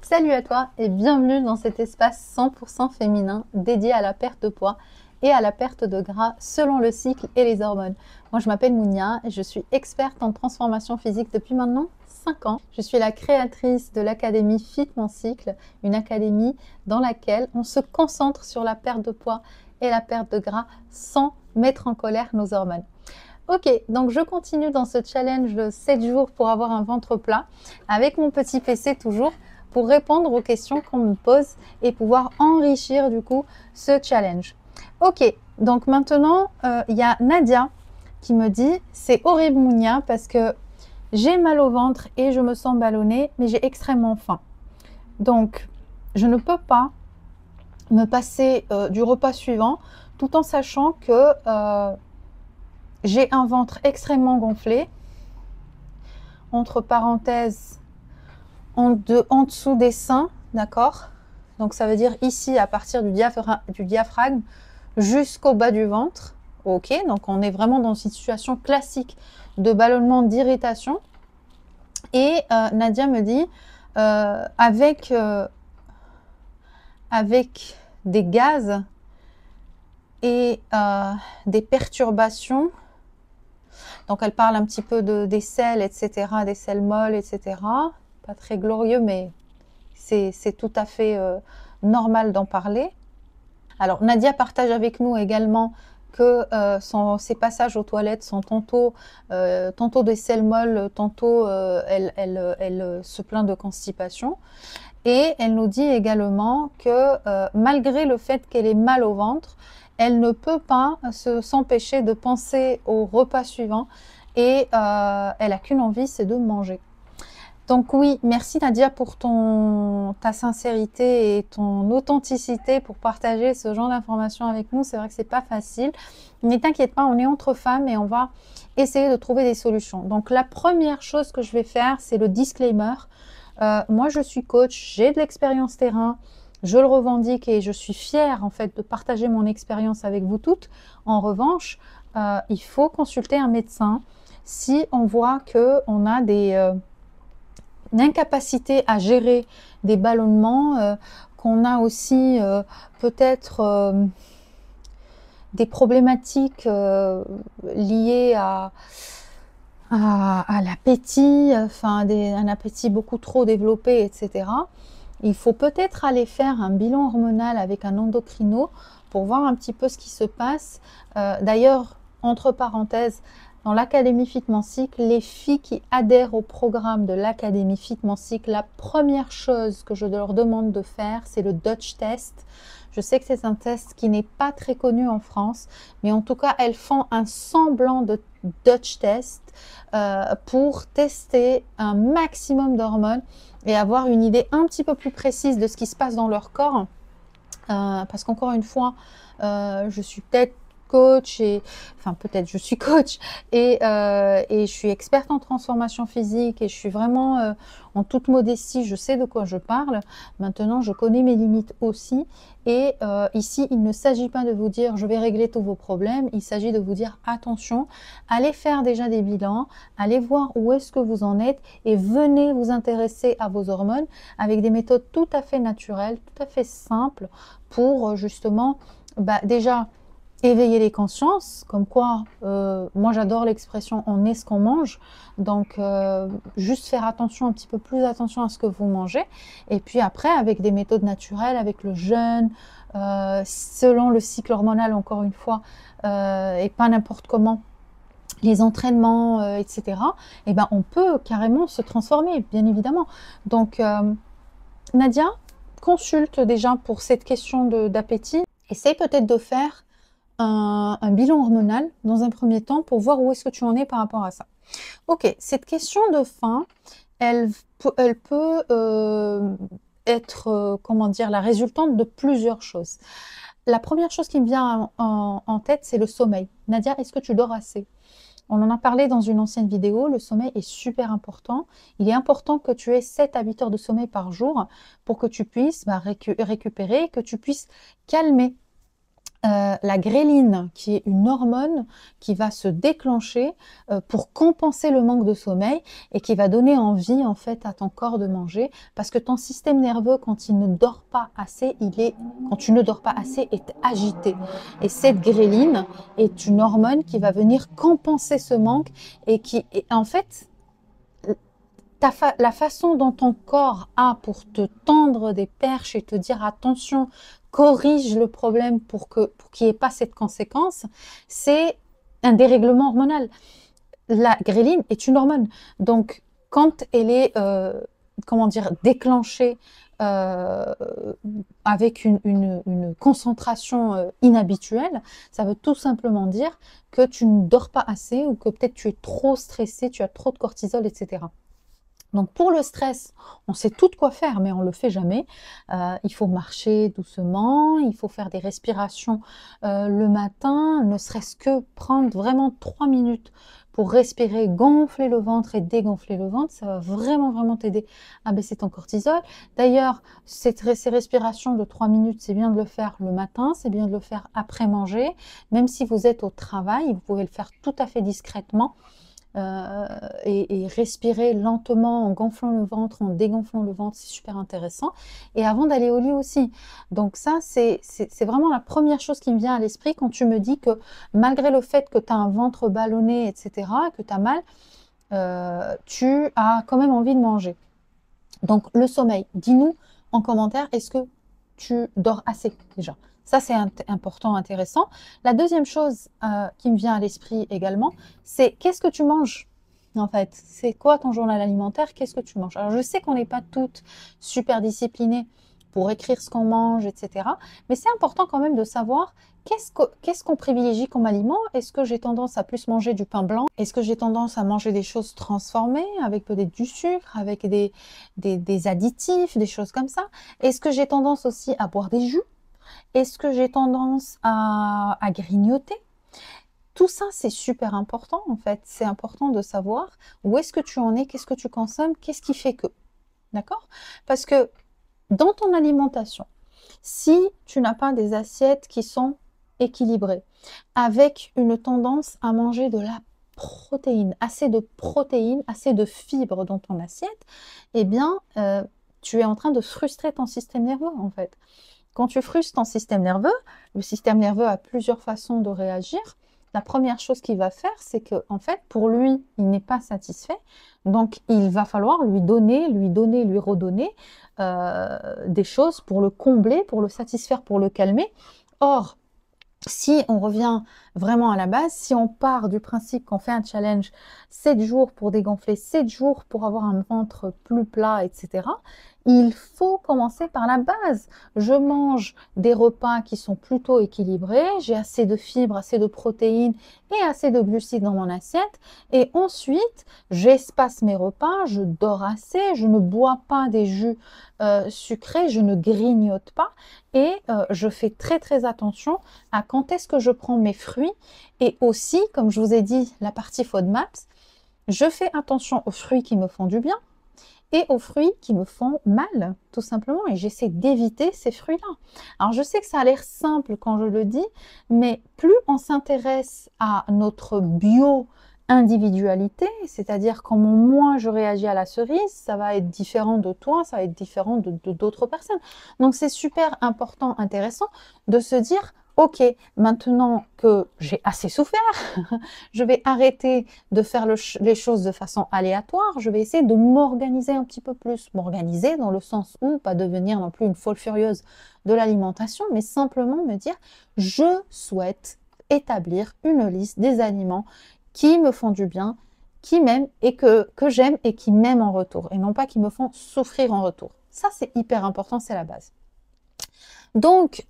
Salut à toi et bienvenue dans cet espace 100% féminin dédié à la perte de poids et à la perte de gras selon le cycle et les hormones. Moi je m'appelle Mounia et je suis experte en transformation physique depuis maintenant 5 ans. Je suis la créatrice de l'académie Fit Mon Cycle, une académie dans laquelle on se concentre sur la perte de poids et la perte de gras sans mettre en colère nos hormones. Ok, donc je continue dans ce challenge de 7 jours pour avoir un ventre plat avec mon petit PC toujours pour répondre aux questions qu'on me pose et pouvoir enrichir du coup ce challenge. Ok, donc maintenant il y a Nadia qui me dit c'est horrible Mounia parce que j'ai mal au ventre et je me sens ballonnée mais j'ai extrêmement faim. Donc je ne peux pas me passer du repas suivant tout en sachant que j'ai un ventre extrêmement gonflé, entre parenthèses, en dessous des seins, d'accord? Donc ça veut dire ici, à partir du diaphragme jusqu'au bas du ventre. Ok, donc on est vraiment dans une situation classique de ballonnement, d'irritation. Et Nadia me dit, avec des gaz et des perturbations. Donc, elle parle un petit peu des selles, etc., des selles molles, etc. Pas très glorieux, mais c'est tout à fait normal d'en parler. Alors, Nadia partage avec nous également que ses passages aux toilettes sont tantôt des selles molles, tantôt elle se plaint de constipation. Et elle nous dit également que malgré le fait qu'elle ait mal au ventre, elle ne peut pas s'empêcher de penser au repas suivant et elle n'a qu'une envie, c'est de manger. Donc oui, merci Nadia pour ta sincérité et ton authenticité pour partager ce genre d'informations avec nous. C'est vrai que c'est pas facile, mais t'inquiète pas, on est entre femmes et on va essayer de trouver des solutions. Donc la première chose que je vais faire, c'est le disclaimer. Moi, je suis coach, j'ai de l'expérience terrain, je le revendique et je suis fière en fait de partager mon expérience avec vous toutes. En revanche, il faut consulter un médecin si on voit qu'on a une incapacité à gérer des ballonnements, qu'on a aussi peut-être des problématiques liées à l'appétit, enfin un appétit beaucoup trop développé, etc. Il faut peut-être aller faire un bilan hormonal avec un endocrino pour voir un petit peu ce qui se passe. D'ailleurs, entre parenthèses, dans l'Académie Fit Mon Cycle, les filles qui adhèrent au programme de l'Académie Fit Mon Cycle, la première chose que je leur demande de faire, c'est le Dutch Test. Je sais que c'est un test qui n'est pas très connu en France, mais en tout cas, elles font un semblant de Dutch Test pour tester un maximum d'hormones et avoir une idée un petit peu plus précise de ce qui se passe dans leur corps. Parce qu'encore une fois, je suis peut-être coach je suis coach et je suis experte en transformation physique et je suis vraiment en toute modestie, je sais de quoi je parle. Maintenant, je connais mes limites aussi et ici, il ne s'agit pas de vous dire je vais régler tous vos problèmes, il s'agit de vous dire attention, allez faire déjà des bilans, allez voir où est-ce que vous en êtes et venez vous intéresser à vos hormones avec des méthodes tout à fait naturelles, tout à fait simples pour justement déjà éveiller les consciences, comme quoi, moi j'adore l'expression on est ce qu'on mange, donc juste faire attention, un petit peu plus attention à ce que vous mangez, et puis après avec des méthodes naturelles, avec le jeûne, selon le cycle hormonal encore une fois, et pas n'importe comment, les entraînements, etc., et on peut carrément se transformer, bien évidemment. Donc Nadia, consulte déjà pour cette question d'appétit, essaye peut-être de faire un bilan hormonal dans un premier temps pour voir où est-ce que tu en es par rapport à ça. Ok, cette question de faim, elle peut être, comment dire, la résultante de plusieurs choses. La première chose qui me vient en tête, c'est le sommeil. Nadia, est-ce que tu dors assez? On en a parlé dans une ancienne vidéo, le sommeil est super important. Il est important que tu aies 7 à 8 heures de sommeil par jour pour que tu puisses récupérer, que tu puisses calmer la gréline, qui est une hormone qui va se déclencher pour compenser le manque de sommeil et qui va donner envie en fait à ton corps de manger, parce que ton système nerveux, quand il ne dort pas assez, quand tu ne dors pas assez, est agité. Et cette gréline est une hormone qui va venir compenser ce manque en fait, la façon dont ton corps a pour te tendre des perches et te dire attention, corrige le problème pour qu'il n'y ait pas cette conséquence, c'est un dérèglement hormonal. La gréline est une hormone. Donc, quand elle est, comment dire, déclenchée avec une concentration inhabituelle, ça veut tout simplement dire que tu ne dors pas assez ou que peut-être tu es trop stressé, tu as trop de cortisol, etc. Donc pour le stress, on sait tout quoi faire, mais on ne le fait jamais. Il faut marcher doucement, il faut faire des respirations le matin, ne serait-ce que prendre vraiment 3 minutes pour respirer, gonfler le ventre et dégonfler le ventre. Ça va vraiment, vraiment t'aider à baisser ton cortisol. D'ailleurs, ces respirations de 3 minutes, c'est bien de le faire le matin, c'est bien de le faire après manger. Même si vous êtes au travail, vous pouvez le faire tout à fait discrètement. Et respirer lentement en gonflant le ventre, en dégonflant le ventre, c'est super intéressant. Et avant d'aller au lit aussi. Donc ça, c'est vraiment la première chose qui me vient à l'esprit quand tu me dis que malgré le fait que tu as un ventre ballonné, etc., que tu as mal, tu as quand même envie de manger. Donc le sommeil, dis-nous en commentaire, est-ce que tu dors assez déjà? Ça, c'est important, intéressant. La deuxième chose qui me vient à l'esprit également, c'est qu'est-ce que tu manges en fait? C'est quoi ton journal alimentaire? Qu'est-ce que tu manges? Alors, je sais qu'on n'est pas toutes super disciplinées pour écrire ce qu'on mange, etc. Mais c'est important quand même de savoir qu'est-ce qu'on privilégie comme aliment. Est-ce que j'ai tendance à plus manger du pain blanc? Est-ce que j'ai tendance à manger des choses transformées avec peut-être du sucre, avec des additifs, des choses comme ça? Est-ce que j'ai tendance aussi à boire des jus? Est-ce que j'ai tendance à grignoter? Tout ça, c'est super important en fait. C'est important de savoir où est-ce que tu en es, qu'est-ce que tu consommes, qu'est-ce qui fait que. D'accord? Parce que dans ton alimentation, si tu n'as pas des assiettes qui sont équilibrées, avec une tendance à manger de la protéine, assez de fibres dans ton assiette, eh bien, tu es en train de frustrer ton système nerveux en fait. Quand tu frustres ton système nerveux, le système nerveux a plusieurs façons de réagir. La première chose qu'il va faire, c'est que, en fait, pour lui, il n'est pas satisfait. Donc, il va falloir lui donner, lui redonner des choses pour le combler, pour le satisfaire, pour le calmer. Or, si on revient vraiment à la base, si on part du principe qu'on fait un challenge 7 jours pour dégonfler, 7 jours pour avoir un ventre plus plat, etc., il faut commencer par la base. Je mange des repas qui sont plutôt équilibrés, j'ai assez de fibres, assez de protéines et assez de glucides dans mon assiette. Et ensuite, j'espace mes repas, je dors assez, je ne bois pas des jus sucrés, je ne grignote pas et je fais très très attention à quand est-ce que je prends mes fruits. Et aussi, comme je vous ai dit, la partie FODMAPs, je fais attention aux fruits qui me font du bien et aux fruits qui me font mal, tout simplement, et j'essaie d'éviter ces fruits-là. Alors, je sais que ça a l'air simple quand je le dis, mais plus on s'intéresse à notre bio-individualité, c'est-à-dire comment moi je réagis à la cerise, ça va être différent de toi, ça va être différent de d'autres personnes. Donc, c'est super important, intéressant de se dire, ok, maintenant que j'ai assez souffert, je vais arrêter de faire les choses de façon aléatoire, je vais essayer de m'organiser un petit peu plus. M'organiser dans le sens où, pas devenir non plus une folle furieuse de l'alimentation, mais simplement me dire, je souhaite établir une liste des aliments qui me font du bien, qui m'aiment et que j'aime et qui m'aiment en retour, et non pas qui me font souffrir en retour. Ça, c'est hyper important, c'est la base. Donc,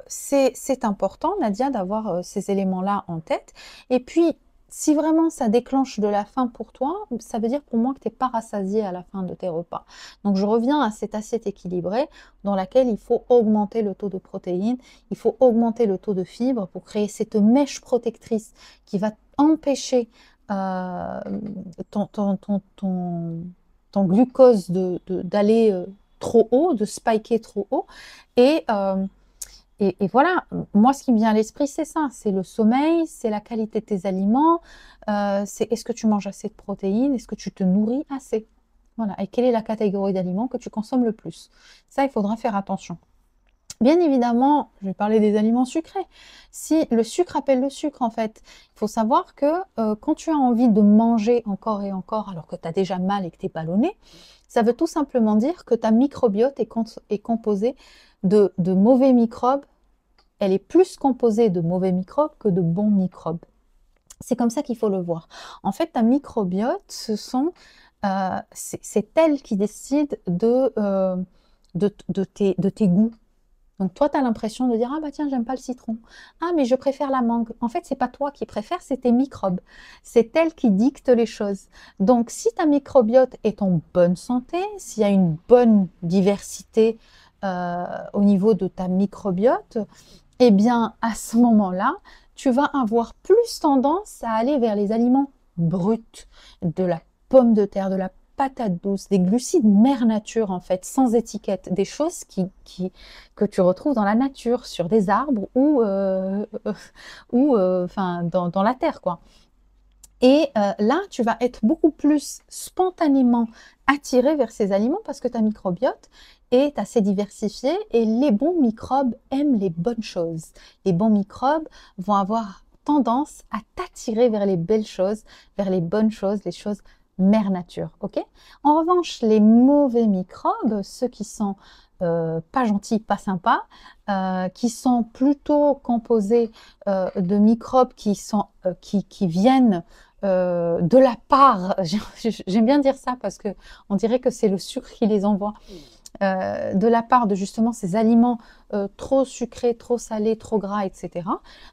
c'est important, Nadia, d'avoir ces éléments-là en tête. Et puis, si vraiment ça déclenche de la faim pour toi, ça veut dire pour moi que tu n'es pas rassasié à la fin de tes repas. Donc, je reviens à cette assiette équilibrée dans laquelle il faut augmenter le taux de protéines, il faut augmenter le taux de fibres pour créer cette mèche protectrice qui va empêcher ton glucose d'aller trop haut, de spiker trop haut. Et Et voilà, moi, ce qui me vient à l'esprit, c'est ça. C'est le sommeil, c'est la qualité de tes aliments, c'est est-ce que tu manges assez de protéines, est-ce que tu te nourris assez? Voilà, et quelle est la catégorie d'aliments que tu consommes le plus? Ça, il faudra faire attention. Bien évidemment, je vais parler des aliments sucrés. Si le sucre appelle le sucre, en fait, il faut savoir que quand tu as envie de manger encore et encore, alors que tu as déjà mal et que tu es ballonné, ça veut tout simplement dire que ta microbiote est composée de mauvais microbes. Elle est plus composée de mauvais microbes que de bons microbes. C'est comme ça qu'il faut le voir. En fait, ta microbiote, c'est elle qui décide de tes goûts. Donc toi, tu as l'impression de dire: ah bah tiens, j'aime pas le citron. Ah mais je préfère la mangue. En fait, c'est pas toi qui préfères, c'est tes microbes. C'est elle qui dicte les choses. Donc si ta microbiote est en bonne santé, s'il y a une bonne diversité au niveau de ta microbiote, eh bien à ce moment-là, tu vas avoir plus tendance à aller vers les aliments bruts, de la pomme de terre, de la patate douce, des glucides mère nature en fait, sans étiquette, des choses que tu retrouves dans la nature, sur des arbres ou enfin, dans la terre quoi. Et là, tu vas être beaucoup plus spontanément attiré vers ces aliments parce que ta microbiote est assez diversifiée et les bons microbes aiment les bonnes choses. Les bons microbes vont avoir tendance à t'attirer vers les belles choses, vers les bonnes choses, les choses mère nature. Ok? En revanche, les mauvais microbes, ceux qui sont pas gentils, pas sympas, qui sont plutôt composés de microbes qui viennent de la part, j'aime bien dire ça parce que on dirait que c'est le sucre qui les envoie, de la part de justement ces aliments trop sucrés, trop salés, trop gras, etc.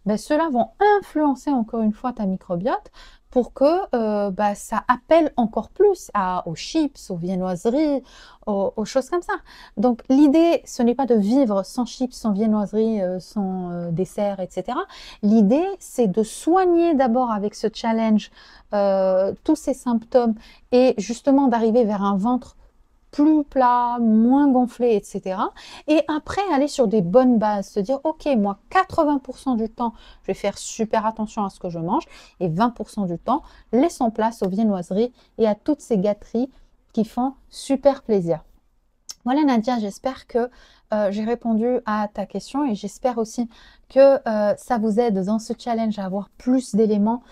Ben, ceux-là vont influencer encore une fois ta microbiote pour que bah, ça appelle encore plus aux chips, aux viennoiseries, aux choses comme ça. Donc l'idée, ce n'est pas de vivre sans chips, sans viennoiseries, sans dessert, etc. L'idée, c'est de soigner d'abord avec ce challenge tous ces symptômes et justement d'arriver vers un ventre plus plat, moins gonflé, etc. Et après, aller sur des bonnes bases, se dire, ok, moi, 80% du temps, je vais faire super attention à ce que je mange, et 20% du temps, laissons place aux viennoiseries et à toutes ces gâteries qui font super plaisir. Voilà Nadia, j'espère que j'ai répondu à ta question et j'espère aussi que ça vous aide dans ce challenge à avoir plus d'éléments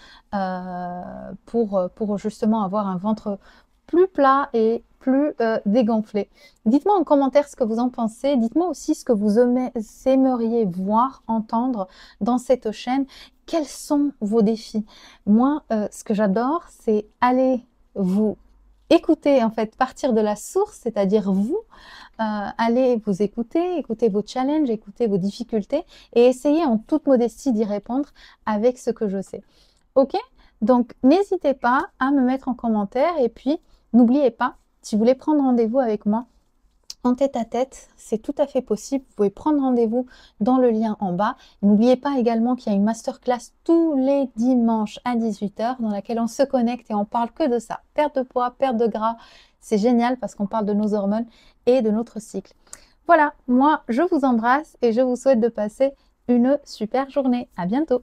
pour justement avoir un ventre plus plat et plus dégonflé. Dites-moi en commentaire ce que vous en pensez. Dites-moi aussi ce que vous aimeriez voir, entendre dans cette chaîne. Quels sont vos défis? Moi, ce que j'adore, c'est aller vous écouter, en fait, partir de la source, c'est-à-dire vous, allez vous écouter, écouter vos challenges, écouter vos difficultés et essayer en toute modestie d'y répondre avec ce que je sais. Ok? Donc, n'hésitez pas à me mettre en commentaire et puis, n'oubliez pas, si vous voulez prendre rendez-vous avec moi en tête-à-tête, c'est tout à fait possible. Vous pouvez prendre rendez-vous dans le lien en bas. N'oubliez pas également qu'il y a une masterclass tous les dimanches à 18 h dans laquelle on se connecte et on parle que de ça. Perte de poids, perte de gras. C'est génial parce qu'on parle de nos hormones et de notre cycle. Voilà, moi je vous embrasse et je vous souhaite de passer une super journée. À bientôt.